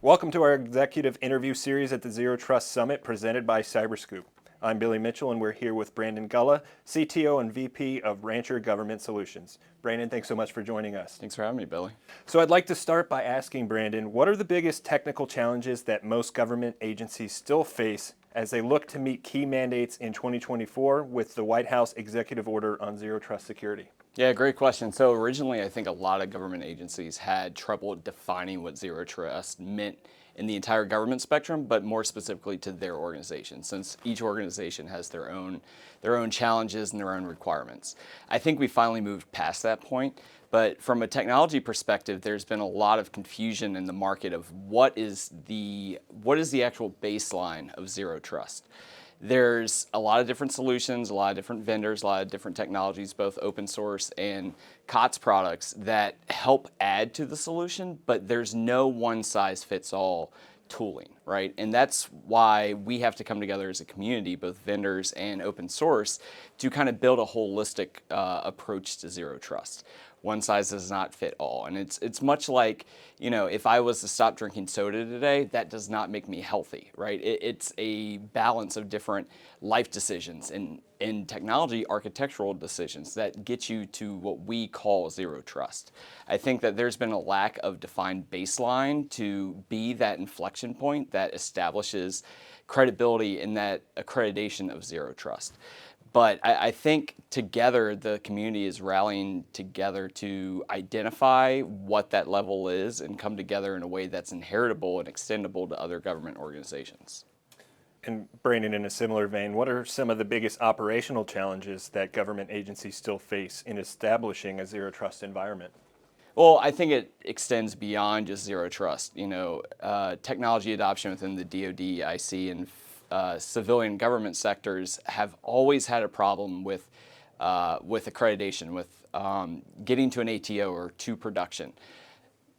Welcome to our executive interview series at the Zero Trust Summit presented by CyberScoop. I'm Billy Mitchell and we're here with Brandon Gulla, CTO and VP of Rancher Government Solutions. Brandon, thanks so much for joining us. Thanks for having me, Billy. So I'd like to start by asking Brandon, what are the biggest technical challenges that most government agencies still face as they look to meet key mandates in 2024 with the White House executive order on Zero Trust security? Yeah, great question. So originally, I think a lot of government agencies had trouble defining what zero trust meant in the entire government spectrum, but more specifically to their organization, since each organization has their own challenges and their own requirements. I think we finally moved past that point, but from a technology perspective, there's been a lot of confusion in the market of what is the actual baseline of zero trust. There's a lot of different solutions, a lot of different vendors, a lot of different technologies, both open source and COTS products that help add to the solution, but there's no one size fits all tooling, right? And that's why we have to come together as a community, both vendors and open source, to kind of build a holistic approach to zero trust. One size does not fit all. And it's much like, if I was to stop drinking soda today, that does not make me healthy, right? It's a balance of different life decisions and in technology, architectural decisions that get you to what we call zero trust. I think that there's been a lack of defined baseline to be that inflection point that establishes credibility in that accreditation of zero trust. But I think together the community is rallying together to identify what that level is and come together in a way that's inheritable and extendable to other government organizations. And Brandon, in a similar vein, what are some of the biggest operational challenges that government agencies still face in establishing a zero trust environment? Well, I think it extends beyond just zero trust. Technology adoption within the DoD, IC, and civilian government sectors have always had a problem with accreditation, with getting to an ATO or to production.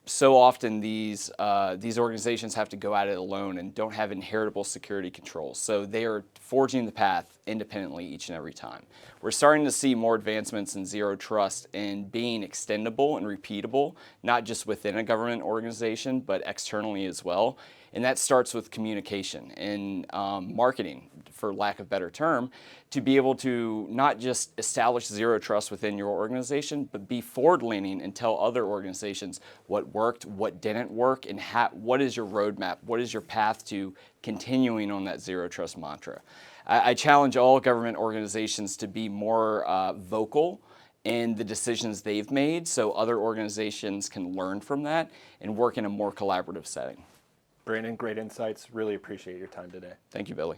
So often these organizations have to go at it alone and don't have inheritable security controls. So they are forging the path independently each and every time. We're starting to see more advancements in zero trust and being extendable and repeatable, not just within a government organization, but externally as well. And that starts with communication and marketing, for lack of a better term, to be able to not just establish zero trust within your organization, but be forward-leaning and tell other organizations what worked, what didn't work, and what is your roadmap, what is your path to continuing on that zero trust mantra. I challenge all government organizations to be more vocal in the decisions they've made so other organizations can learn from that and work in a more collaborative setting. Brandon, great insights. Really appreciate your time today. Thank you, Billy.